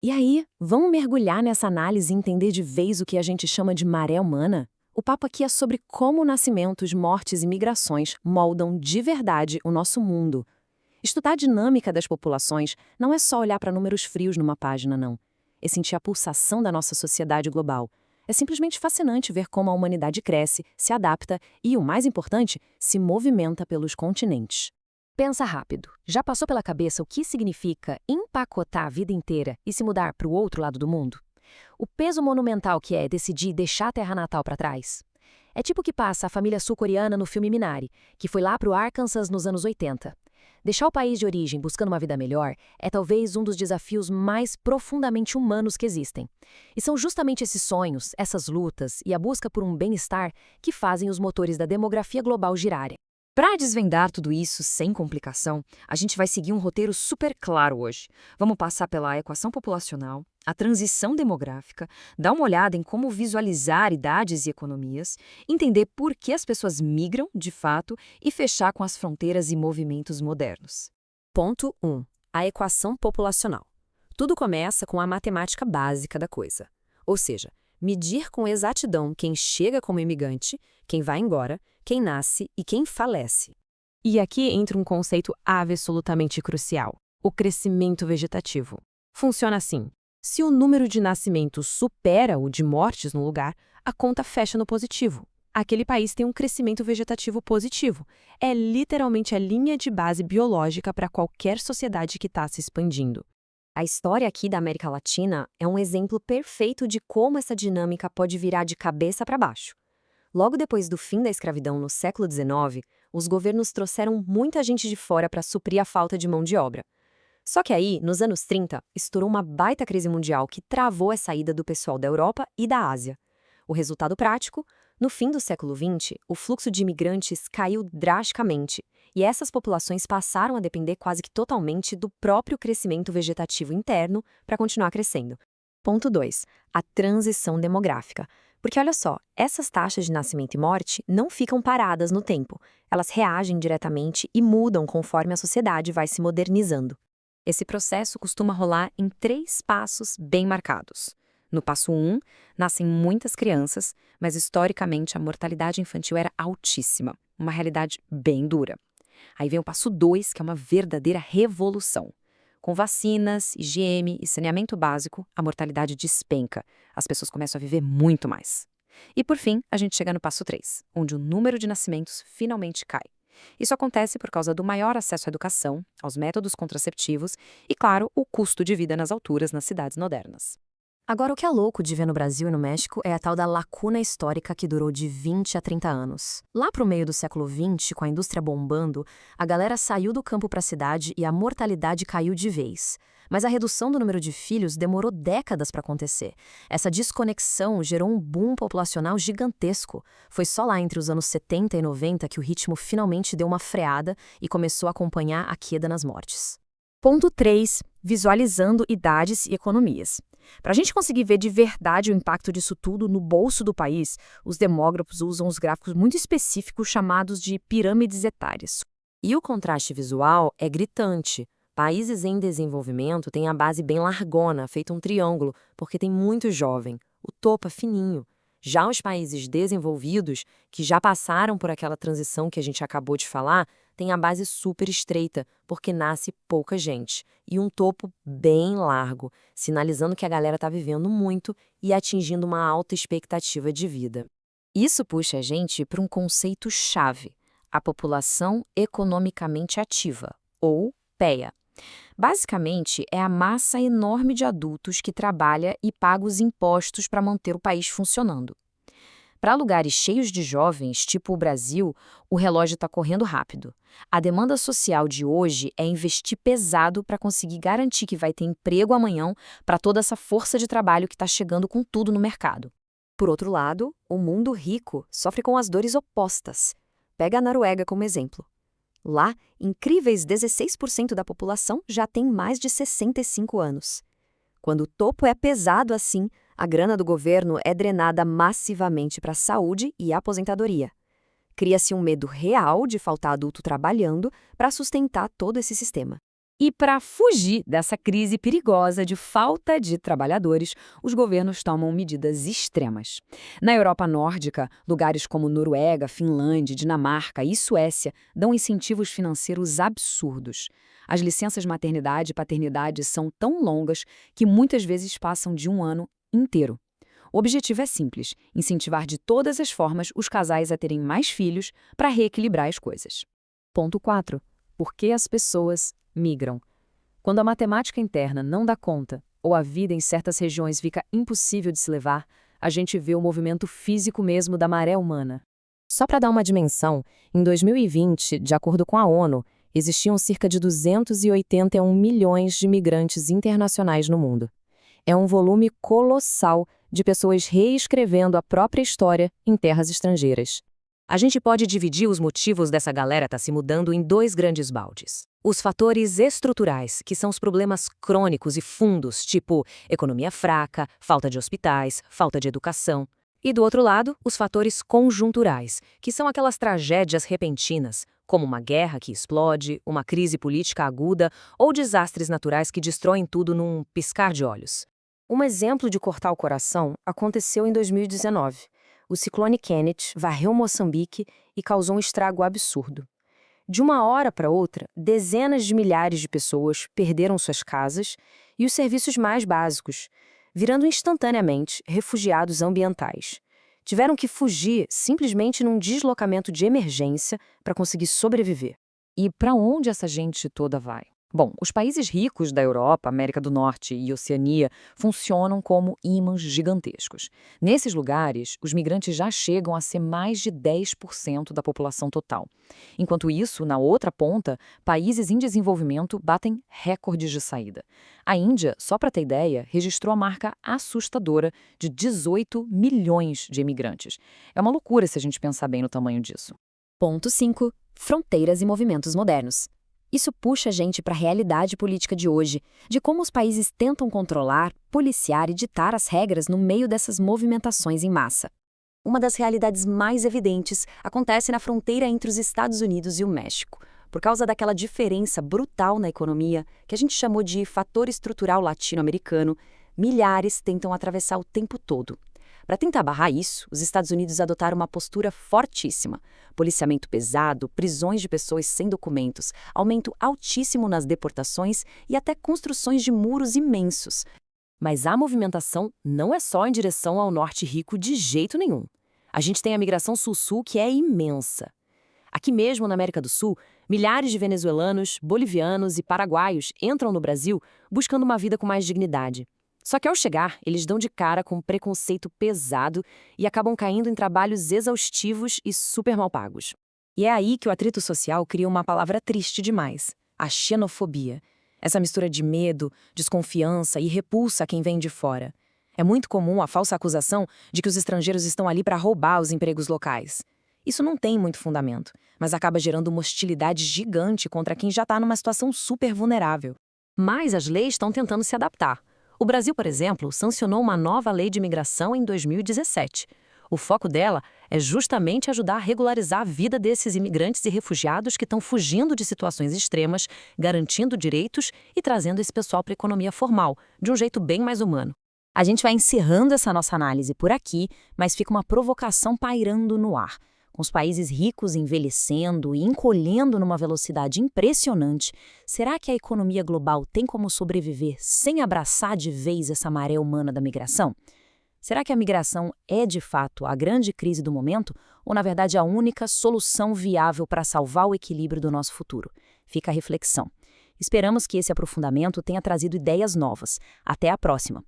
E aí, vamos mergulhar nessa análise e entender de vez o que a gente chama de maré humana? O papo aqui é sobre como nascimentos, mortes e migrações moldam de verdade o nosso mundo. Estudar a dinâmica das populações não é só olhar para números frios numa página, não. É sentir a pulsação da nossa sociedade global. É simplesmente fascinante ver como a humanidade cresce, se adapta e, o mais importante, se movimenta pelos continentes. Pensa rápido. Já passou pela cabeça o que significa empacotar a vida inteira e se mudar para o outro lado do mundo? O peso monumental que é decidir deixar a terra natal para trás. É tipo o que passa a família sul-coreana no filme Minari, que foi lá para o Arkansas nos anos 80. Deixar o país de origem buscando uma vida melhor é talvez um dos desafios mais profundamente humanos que existem. E são justamente esses sonhos, essas lutas e a busca por um bem-estar que fazem os motores da demografia global girarem. Para desvendar tudo isso sem complicação, a gente vai seguir um roteiro super claro hoje. Vamos passar pela equação populacional, a transição demográfica, dar uma olhada em como visualizar idades e economias, entender por que as pessoas migram, de fato, e fechar com as fronteiras e movimentos modernos. Ponto 1. A equação populacional. Tudo começa com a matemática básica da coisa. Ou seja, medir com exatidão quem chega como imigrante, quem vai embora, quem nasce e quem falece. E aqui entra um conceito absolutamente crucial: o crescimento vegetativo. Funciona assim: se o número de nascimentos supera o de mortes no lugar, a conta fecha no positivo. Aquele país tem um crescimento vegetativo positivo. É literalmente a linha de base biológica para qualquer sociedade que está se expandindo. A história aqui da América Latina é um exemplo perfeito de como essa dinâmica pode virar de cabeça para baixo. Logo depois do fim da escravidão no século XIX, os governos trouxeram muita gente de fora para suprir a falta de mão de obra. Só que aí, nos anos 30, estourou uma baita crise mundial que travou a saída do pessoal da Europa e da Ásia. O resultado prático? No fim do século XX, o fluxo de imigrantes caiu drasticamente, e essas populações passaram a depender quase que totalmente do próprio crescimento vegetativo interno para continuar crescendo. Ponto 2. A transição demográfica. Porque olha só, essas taxas de nascimento e morte não ficam paradas no tempo. Elas reagem diretamente e mudam conforme a sociedade vai se modernizando. Esse processo costuma rolar em 3 passos bem marcados. No passo 1, nascem muitas crianças, mas historicamente a mortalidade infantil era altíssima, uma realidade bem dura. Aí vem o passo 2, que é uma verdadeira revolução. Com vacinas, higiene e saneamento básico, a mortalidade despenca. As pessoas começam a viver muito mais. E por fim, a gente chega no passo 3, onde o número de nascimentos finalmente cai. Isso acontece por causa do maior acesso à educação, aos métodos contraceptivos e, claro, o custo de vida nas alturas nas cidades modernas. Agora, o que é louco de ver no Brasil e no México é a tal da lacuna histórica que durou de 20 a 30 anos. Lá pro meio do século XX, com a indústria bombando, a galera saiu do campo para a cidade e a mortalidade caiu de vez. Mas a redução do número de filhos demorou décadas para acontecer. Essa desconexão gerou um boom populacional gigantesco. Foi só lá entre os anos 70 e 90 que o ritmo finalmente deu uma freada e começou a acompanhar a queda nas mortes. Ponto 3. Visualizando idades e economias. Para a gente conseguir ver de verdade o impacto disso tudo no bolso do país, os demógrafos usam os gráficos muito específicos chamados de pirâmides etárias. E o contraste visual é gritante. Países em desenvolvimento têm a base bem largona, feita um triângulo, porque tem muito jovem. O topo é fininho. Já os países desenvolvidos, que já passaram por aquela transição que a gente acabou de falar, têm a base super estreita, porque nasce pouca gente, e um topo bem largo, sinalizando que a galera está vivendo muito e atingindo uma alta expectativa de vida. Isso puxa a gente para um conceito-chave, a população economicamente ativa, ou PEA. Basicamente, é a massa enorme de adultos que trabalha e paga os impostos para manter o país funcionando. Para lugares cheios de jovens, tipo o Brasil, o relógio está correndo rápido. A demanda social de hoje é investir pesado para conseguir garantir que vai ter emprego amanhã para toda essa força de trabalho que está chegando com tudo no mercado. Por outro lado, o mundo rico sofre com as dores opostas. Pega a Noruega como exemplo. Lá, incríveis 16% da população já tem mais de 65 anos. Quando o topo é pesado assim, a grana do governo é drenada massivamente para a saúde e aposentadoria. Cria-se um medo real de faltar adulto trabalhando para sustentar todo esse sistema. E para fugir dessa crise perigosa de falta de trabalhadores, os governos tomam medidas extremas. Na Europa nórdica, lugares como Noruega, Finlândia, Dinamarca e Suécia dão incentivos financeiros absurdos. As licenças maternidade e paternidade são tão longas que muitas vezes passam de um ano inteiro. O objetivo é simples: incentivar de todas as formas os casais a terem mais filhos para reequilibrar as coisas. Ponto 4. Por que as pessoas migram? Quando a matemática interna não dá conta, ou a vida em certas regiões fica impossível de se levar, a gente vê o movimento físico mesmo da maré humana. Só para dar uma dimensão, em 2020, de acordo com a ONU, existiam cerca de 281 milhões de migrantes internacionais no mundo. É um volume colossal de pessoas reescrevendo a própria história em terras estrangeiras. A gente pode dividir os motivos dessa galera estar se mudando em dois grandes baldes. Os fatores estruturais, que são os problemas crônicos e fundos, tipo economia fraca, falta de hospitais, falta de educação. E do outro lado, os fatores conjunturais, que são aquelas tragédias repentinas, como uma guerra que explode, uma crise política aguda ou desastres naturais que destroem tudo num piscar de olhos. Um exemplo de cortar o coração aconteceu em 2019. O ciclone Kenneth varreu Moçambique e causou um estrago absurdo. De uma hora para outra, dezenas de milhares de pessoas perderam suas casas e os serviços mais básicos, virando instantaneamente refugiados ambientais. Tiveram que fugir simplesmente num deslocamento de emergência para conseguir sobreviver. E para onde essa gente toda vai? Bom, os países ricos da Europa, América do Norte e Oceania funcionam como ímãs gigantescos. Nesses lugares, os migrantes já chegam a ser mais de 10% da população total. Enquanto isso, na outra ponta, países em desenvolvimento batem recordes de saída. A Índia, só para ter ideia, registrou a marca assustadora de 18 milhões de imigrantes. É uma loucura se a gente pensar bem no tamanho disso. Ponto 5. Fronteiras e movimentos modernos. Isso puxa a gente para a realidade política de hoje, de como os países tentam controlar, policiar e ditar as regras no meio dessas movimentações em massa. Uma das realidades mais evidentes acontece na fronteira entre os Estados Unidos e o México, por causa daquela diferença brutal na economia, que a gente chamou de fator estrutural latino-americano. Milhares tentam atravessar o tempo todo. Para tentar barrar isso, os Estados Unidos adotaram uma postura fortíssima. Policiamento pesado, prisões de pessoas sem documentos, aumento altíssimo nas deportações e até construções de muros imensos. Mas a movimentação não é só em direção ao norte rico de jeito nenhum. A gente tem a migração sul-sul, que é imensa. Aqui mesmo na América do Sul, milhares de venezuelanos, bolivianos e paraguaios entram no Brasil buscando uma vida com mais dignidade. Só que ao chegar, eles dão de cara com um preconceito pesado e acabam caindo em trabalhos exaustivos e super mal pagos. E é aí que o atrito social cria uma palavra triste demais: a xenofobia. Essa mistura de medo, desconfiança e repulsa a quem vem de fora. É muito comum a falsa acusação de que os estrangeiros estão ali para roubar os empregos locais. Isso não tem muito fundamento, mas acaba gerando uma hostilidade gigante contra quem já está numa situação super vulnerável. Mas as leis estão tentando se adaptar. O Brasil, por exemplo, sancionou uma nova lei de imigração em 2017. O foco dela é justamente ajudar a regularizar a vida desses imigrantes e refugiados que estão fugindo de situações extremas, garantindo direitos e trazendo esse pessoal para a economia formal, de um jeito bem mais humano. A gente vai encerrando essa nossa análise por aqui, mas fica uma provocação pairando no ar. Com os países ricos envelhecendo e encolhendo numa velocidade impressionante, será que a economia global tem como sobreviver sem abraçar de vez essa maré humana da migração? Será que a migração é, de fato, a grande crise do momento ou, na verdade, a única solução viável para salvar o equilíbrio do nosso futuro? Fica a reflexão. Esperamos que esse aprofundamento tenha trazido ideias novas. Até a próxima!